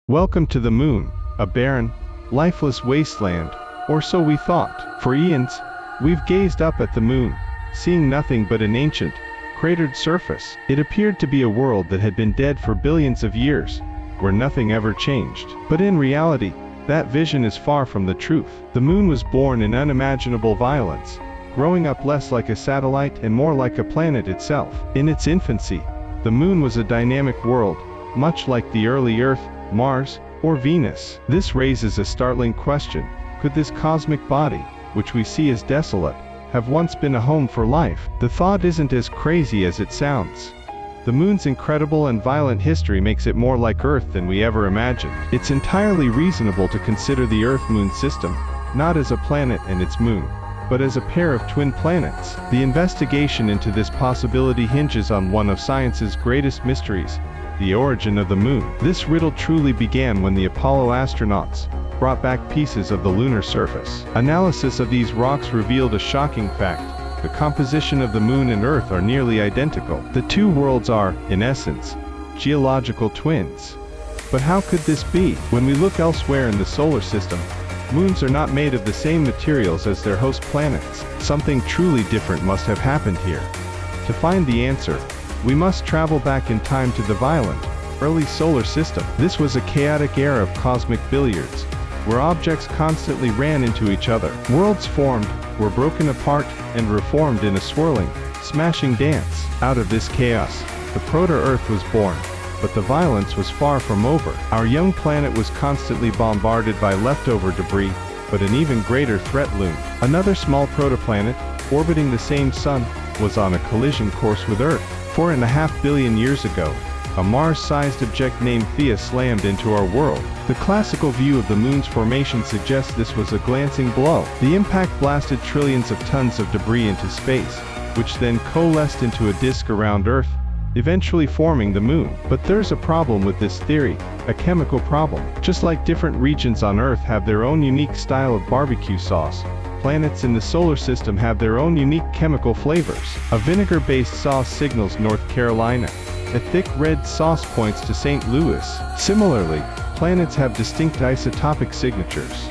Welcome to the moon, a barren, lifeless wasteland, or so we thought. For eons, we've gazed up at the moon, seeing nothing but an ancient, cratered surface. It appeared to be a world that had been dead for billions of years, where nothing ever changed. But in reality, that vision is far from the truth. The moon was born in unimaginable violence, growing up less like a satellite and more like a planet itself. In its infancy, the moon was a dynamic world, much like the early Earth, Mars, or Venus. This raises a startling question. Could this cosmic body, which we see as desolate, have once been a home for life? The thought isn't as crazy as it sounds. The moon's incredible and violent history makes it more like Earth than we ever imagined. It's entirely reasonable to consider the Earth-Moon system, not as a planet and its moon, but as a pair of twin planets. The investigation into this possibility hinges on one of science's greatest mysteries, the origin of the moon. This riddle truly began when the Apollo astronauts brought back pieces of the lunar surface. Analysis of these rocks revealed a shocking fact. The composition of the moon and Earth are nearly identical. The two worlds are, in essence, geological twins. But how could this be? When we look elsewhere in the solar system, moons are not made of the same materials as their host planets. Something truly different must have happened here. To find the answer, we must travel back in time to the violent, early solar system. This was a chaotic era of cosmic billiards, where objects constantly ran into each other. Worlds formed, were broken apart, and reformed in a swirling, smashing dance. Out of this chaos, the proto-Earth was born. But the violence was far from over. Our young planet was constantly bombarded by leftover debris, but an even greater threat loomed. Another small protoplanet, orbiting the same sun, was on a collision course with Earth. 4.5 billion years ago, a Mars-sized object named Theia slammed into our world. The classical view of the moon's formation suggests this was a glancing blow. The impact blasted trillions of tons of debris into space, which then coalesced into a disk around Earth, eventually forming the moon. But there's a problem with this theory, a chemical problem. Just like different regions on Earth have their own unique style of barbecue sauce, planets in the solar system have their own unique chemical flavors. A vinegar-based sauce signals North Carolina. A thick red sauce points to St. Louis. Similarly, planets have distinct isotopic signatures.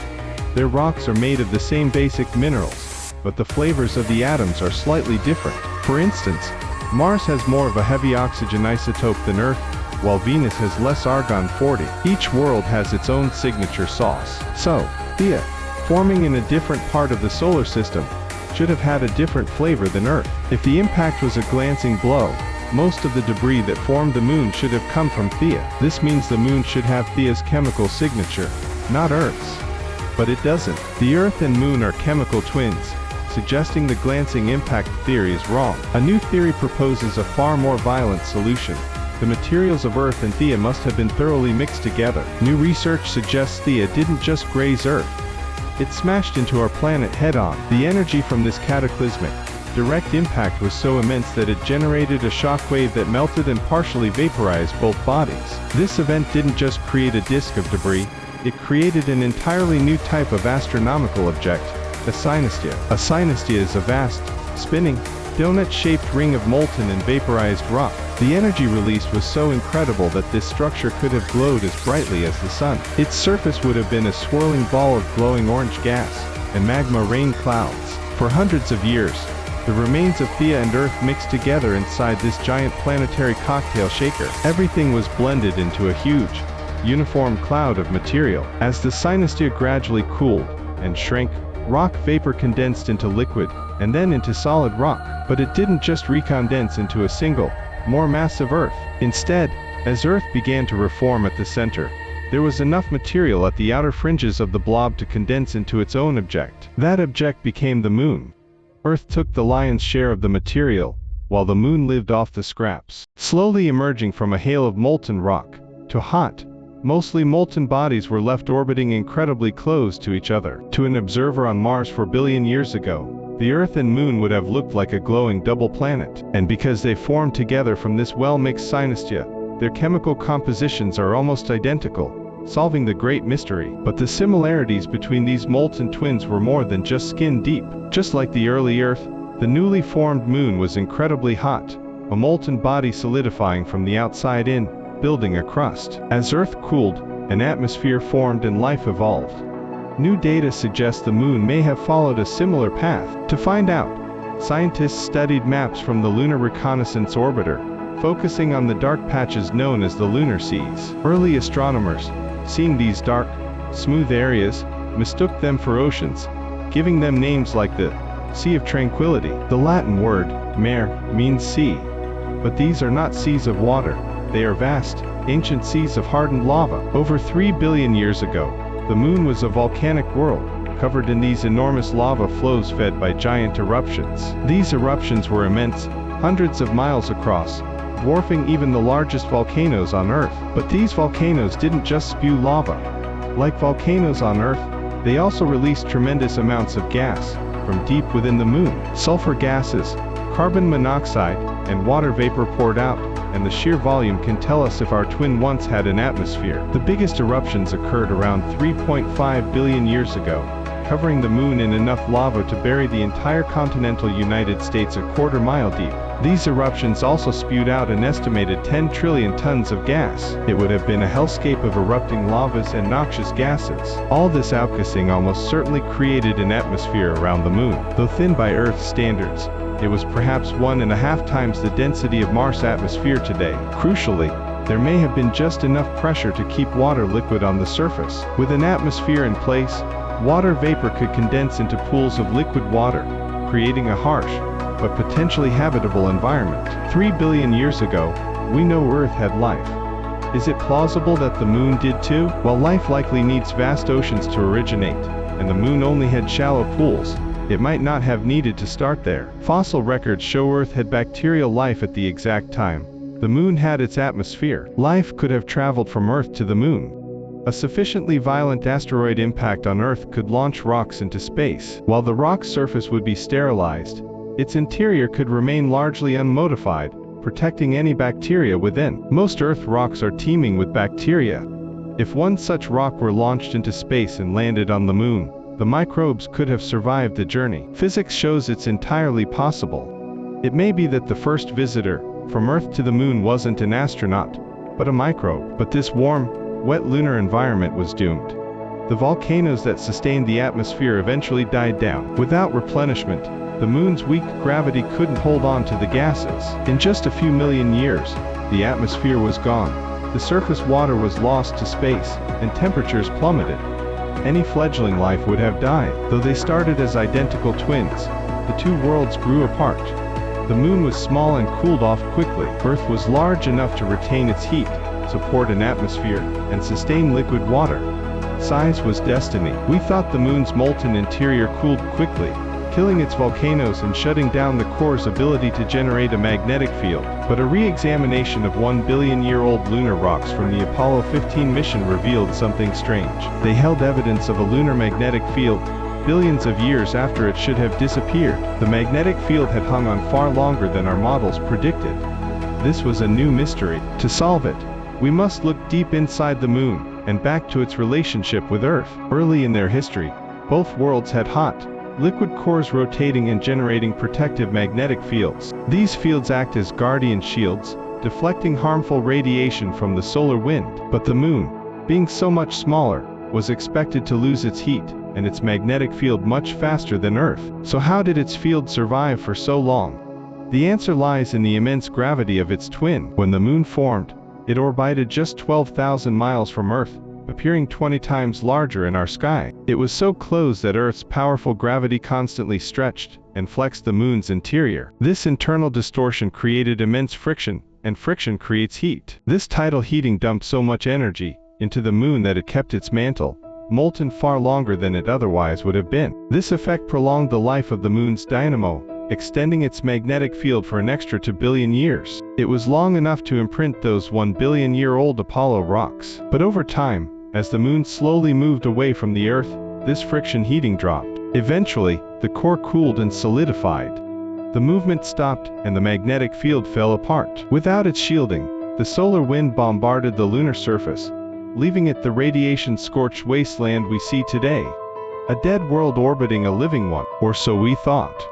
Their rocks are made of the same basic minerals, but the flavors of the atoms are slightly different. For instance, Mars has more of a heavy oxygen isotope than Earth, while Venus has less argon-40. Each world has its own signature sauce. So, Theia, forming in a different part of the solar system, should have had a different flavor than Earth. If the impact was a glancing blow, most of the debris that formed the moon should have come from Theia. This means the moon should have Theia's chemical signature, not Earth's. But it doesn't. The Earth and moon are chemical twins, suggesting the glancing impact theory is wrong. A new theory proposes a far more violent solution. The materials of Earth and Theia must have been thoroughly mixed together. New research suggests Theia didn't just graze Earth. It smashed into our planet head-on. The energy from this cataclysmic, direct impact was so immense that it generated a shockwave that melted and partially vaporized both bodies. This event didn't just create a disk of debris, it created an entirely new type of astronomical object, a synestia. A synestia is a vast, spinning, donut-shaped ring of molten and vaporized rock. The energy released was so incredible that this structure could have glowed as brightly as the sun. Its surface would have been a swirling ball of glowing orange gas, and magma rain clouds. For hundreds of years, the remains of Theia and Earth mixed together inside this giant planetary cocktail shaker. Everything was blended into a huge, uniform cloud of material. As the synestia gradually cooled and shrank, rock vapor condensed into liquid, and then into solid rock. But it didn't just recondense into a single, more massive Earth. Instead, as Earth began to reform at the center, there was enough material at the outer fringes of the blob to condense into its own object. That object became the moon. Earth took the lion's share of the material, while the moon lived off the scraps. Slowly emerging from a hail of molten rock, to hot, mostly molten bodies were left orbiting incredibly close to each other. To an observer on Mars 4 billion years ago, the Earth and Moon would have looked like a glowing double planet. And because they formed together from this well-mixed synestia, their chemical compositions are almost identical, solving the great mystery. But the similarities between these molten twins were more than just skin deep. Just like the early Earth, the newly formed Moon was incredibly hot, a molten body solidifying from the outside in, building a crust. As Earth cooled, an atmosphere formed and life evolved. New data suggests the moon may have followed a similar path. To find out, scientists studied maps from the Lunar Reconnaissance Orbiter, focusing on the dark patches known as the lunar seas. Early astronomers, seeing these dark, smooth areas, mistook them for oceans, giving them names like the Sea of Tranquility. The Latin word, mare, means sea. But these are not seas of water, they are vast, ancient seas of hardened lava. Over 3 billion years ago, the moon was a volcanic world, covered in these enormous lava flows fed by giant eruptions. These eruptions were immense, hundreds of miles across, dwarfing even the largest volcanoes on Earth. But these volcanoes didn't just spew lava. Like volcanoes on Earth, they also released tremendous amounts of gas from deep within the moon. Sulfur gases, carbon monoxide, and water vapor poured out, and the sheer volume can tell us if our twin once had an atmosphere. The biggest eruptions occurred around 3.5 billion years ago, covering the moon in enough lava to bury the entire continental United States a quarter-mile deep. These eruptions also spewed out an estimated 10 trillion tons of gas. It would have been a hellscape of erupting lavas and noxious gases. All this outgassing almost certainly created an atmosphere around the moon. Though thin by Earth's standards, it was perhaps 1.5 times the density of Mars' atmosphere today. Crucially, there may have been just enough pressure to keep water liquid on the surface. With an atmosphere in place, water vapor could condense into pools of liquid water, creating a harsh, but potentially habitable environment. 3 billion years ago, we know Earth had life. Is it plausible that the moon did too? While life likely needs vast oceans to originate, and the moon only had shallow pools, it might not have needed to start there. Fossil records show Earth had bacterial life at the exact time the moon had its atmosphere. Life could have traveled from Earth to the moon. A sufficiently violent asteroid impact on Earth could launch rocks into space. While the rock's surface would be sterilized, its interior could remain largely unmodified, protecting any bacteria within. Most Earth rocks are teeming with bacteria. If one such rock were launched into space and landed on the moon, the microbes could have survived the journey. Physics shows it's entirely possible. It may be that the first visitor from Earth to the moon wasn't an astronaut, but a microbe. But this warm, wet lunar environment was doomed. The volcanoes that sustained the atmosphere eventually died down. Without replenishment, the moon's weak gravity couldn't hold on to the gases. In just a few million years, the atmosphere was gone. The surface water was lost to space, and temperatures plummeted. Any fledgling life would have died. Though they started as identical twins, the two worlds grew apart. The moon was small and cooled off quickly. Earth was large enough to retain its heat, support an atmosphere, and sustain liquid water. Size was destiny. We thought the moon's molten interior cooled quickly, killing its volcanoes and shutting down the core's ability to generate a magnetic field. But a re-examination of 1-billion-year-old lunar rocks from the Apollo 15 mission revealed something strange. They held evidence of a lunar magnetic field, billions of years after it should have disappeared. The magnetic field had hung on far longer than our models predicted. This was a new mystery. To solve it, we must look deep inside the moon, and back to its relationship with Earth. Early in their history, both worlds had hot, liquid cores rotating and generating protective magnetic fields. These fields act as guardian shields, deflecting harmful radiation from the solar wind. But the moon, being so much smaller, was expected to lose its heat and its magnetic field much faster than Earth. So how did its field survive for so long? The answer lies in the immense gravity of its twin. When the moon formed, it orbited just 12,000 miles from Earth, appearing 20 times larger in our sky. It was so close that Earth's powerful gravity constantly stretched and flexed the moon's interior. This internal distortion created immense friction, and friction creates heat. This tidal heating dumped so much energy into the moon that it kept its mantle molten far longer than it otherwise would have been. This effect prolonged the life of the moon's dynamo, extending its magnetic field for an extra 2 billion years. It was long enough to imprint those 1-billion-year-old Apollo rocks. But over time, as the moon slowly moved away from the Earth, this friction heating dropped. Eventually, the core cooled and solidified. The movement stopped, and the magnetic field fell apart. Without its shielding, the solar wind bombarded the lunar surface, leaving it the radiation-scorched wasteland we see today. A dead world orbiting a living one, or so we thought.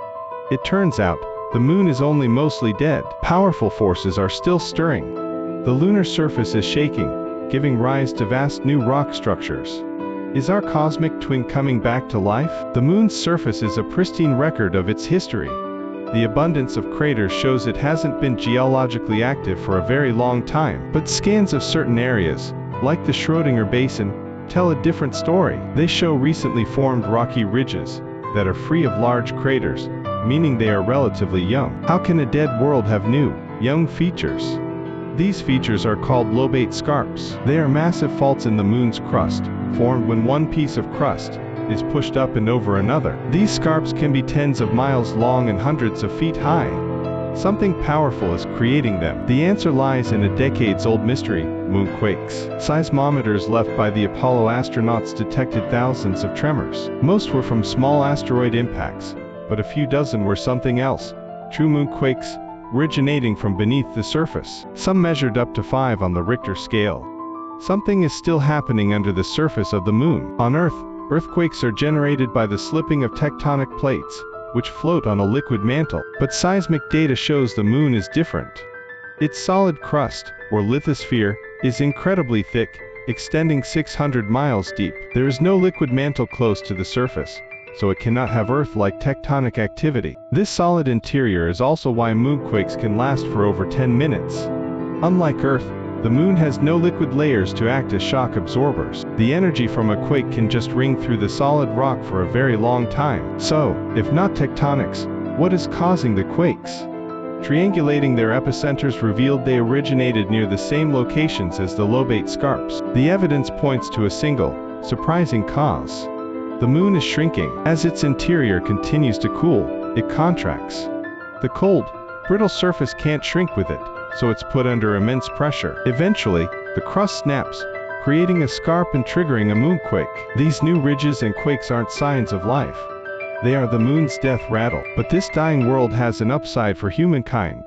It turns out, the moon is only mostly dead. Powerful forces are still stirring. The lunar surface is shaking, giving rise to vast new rock structures. Is our cosmic twin coming back to life? The moon's surface is a pristine record of its history. The abundance of craters shows it hasn't been geologically active for a very long time, but scans of certain areas, like the Schrödinger Basin, tell a different story. They show recently formed rocky ridges that are free of large craters, meaning they are relatively young. How can a dead world have new, young features? These features are called lobate scarps. They are massive faults in the moon's crust, formed when one piece of crust is pushed up and over another. These scarps can be tens of miles long and hundreds of feet high. Something powerful is creating them. The answer lies in a decades-old mystery, moonquakes. Seismometers left by the Apollo astronauts detected thousands of tremors. Most were from small asteroid impacts, but a few dozen were something else, true moonquakes, originating from beneath the surface. Some measured up to 5 on the Richter scale. Something is still happening under the surface of the moon. On Earth, earthquakes are generated by the slipping of tectonic plates, which float on a liquid mantle. But seismic data shows the moon is different. Its solid crust, or lithosphere, is incredibly thick, extending 600 miles deep. There is no liquid mantle close to the surface, so it cannot have Earth-like tectonic activity. This solid interior is also why moonquakes can last for over 10 minutes. Unlike Earth, the moon has no liquid layers to act as shock absorbers. The energy from a quake can just ring through the solid rock for a very long time. So, if not tectonics, what is causing the quakes? Triangulating their epicenters revealed they originated near the same locations as the lobate scarps. The evidence points to a single, surprising cause. The moon is shrinking. As its interior continues to cool, it contracts. The cold, brittle surface can't shrink with it, so it's put under immense pressure. Eventually, the crust snaps, creating a scarp and triggering a moonquake. These new ridges and quakes aren't signs of life. They are the moon's death rattle. But this dying world has an upside for humankind.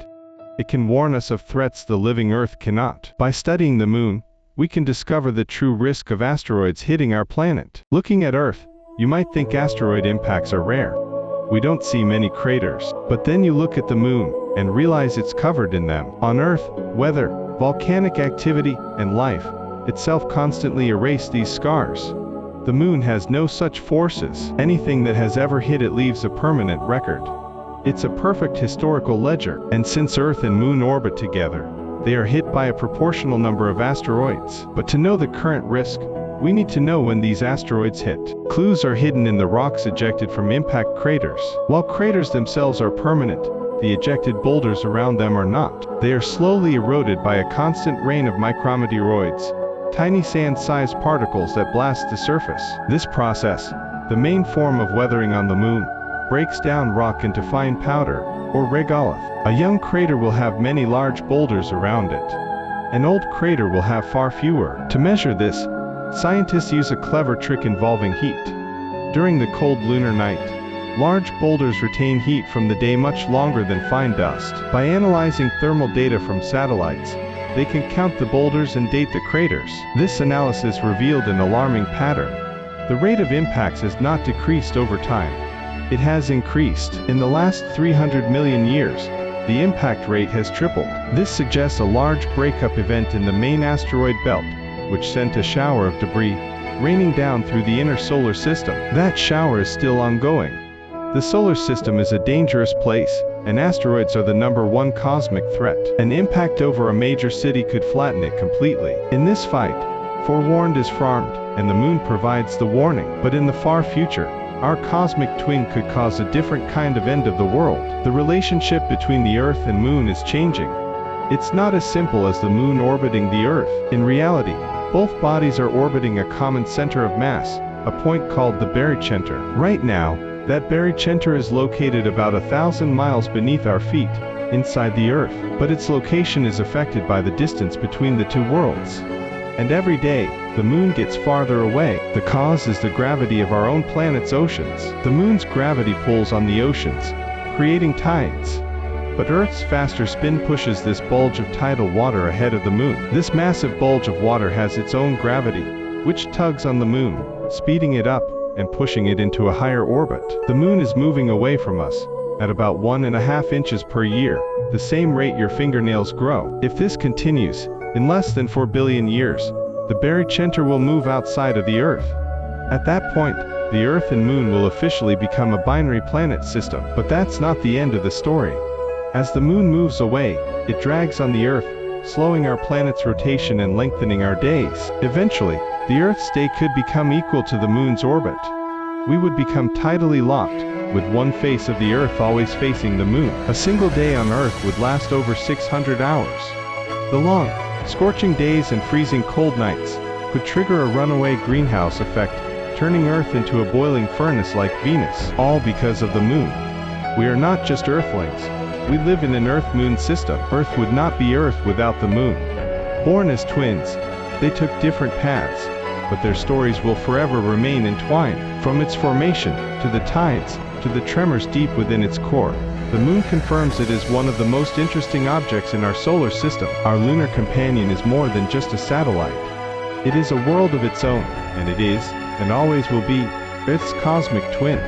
It can warn us of threats the living Earth cannot. By studying the moon, we can discover the true risk of asteroids hitting our planet. Looking at Earth, you might think asteroid impacts are rare. We don't see many craters. But then you look at the moon, and realize it's covered in them. On Earth, weather, volcanic activity, and life itself constantly erase these scars. The moon has no such forces. Anything that has ever hit it leaves a permanent record. It's a perfect historical ledger. And since Earth and moon orbit together, they are hit by a proportional number of asteroids. But to know the current risk, we need to know when these asteroids hit. Clues are hidden in the rocks ejected from impact craters. While craters themselves are permanent, the ejected boulders around them are not. They are slowly eroded by a constant rain of micrometeoroids, tiny sand-sized particles that blast the surface. This process, the main form of weathering on the moon, breaks down rock into fine powder, or regolith. A young crater will have many large boulders around it. An old crater will have far fewer. To measure this, scientists use a clever trick involving heat. During the cold lunar night, large boulders retain heat from the day much longer than fine dust. By analyzing thermal data from satellites, they can count the boulders and date the craters. This analysis revealed an alarming pattern. The rate of impacts has not decreased over time. It has increased. In the last 300 million years, the impact rate has tripled. This suggests a large breakup event in the main asteroid belt, which sent a shower of debris raining down through the inner solar system. That shower is still ongoing. The solar system is a dangerous place, and asteroids are the #1 cosmic threat. An impact over a major city could flatten it completely. In this fight, forewarned is farmed, and the moon provides the warning. But in the far future, our cosmic twin could cause a different kind of end of the world. The relationship between the Earth and moon is changing. It's not as simple as the moon orbiting the Earth. In reality, both bodies are orbiting a common center of mass, a point called the barycenter. Right now, that barycenter is located about 1,000 miles beneath our feet, inside the Earth. But its location is affected by the distance between the two worlds. And every day, the moon gets farther away. The cause is the gravity of our own planet's oceans. The moon's gravity pulls on the oceans, creating tides. But Earth's faster spin pushes this bulge of tidal water ahead of the moon. This massive bulge of water has its own gravity, which tugs on the moon, speeding it up and pushing it into a higher orbit. The moon is moving away from us at about 1.5 inches per year, the same rate your fingernails grow. If this continues, in less than 4 billion years, the barycenter will move outside of the Earth. At that point, the Earth and Moon will officially become a binary planet system. But that's not the end of the story. As the Moon moves away, it drags on the Earth, slowing our planet's rotation and lengthening our days. Eventually, the Earth's day could become equal to the Moon's orbit. We would become tidally locked, with one face of the Earth always facing the Moon. A single day on Earth would last over 600 hours. The long, scorching days and freezing cold nights could trigger a runaway greenhouse effect, turning Earth into a boiling furnace like Venus, all because of the Moon. We are not just Earthlings. We live in an Earth-Moon system. Earth would not be Earth without the Moon. Born as twins, they took different paths, but their stories will forever remain entwined. From its formation, to the tides, to the tremors deep within its core, the Moon confirms it is one of the most interesting objects in our solar system. Our lunar companion is more than just a satellite. It is a world of its own, and it is, and always will be, Earth's cosmic twin.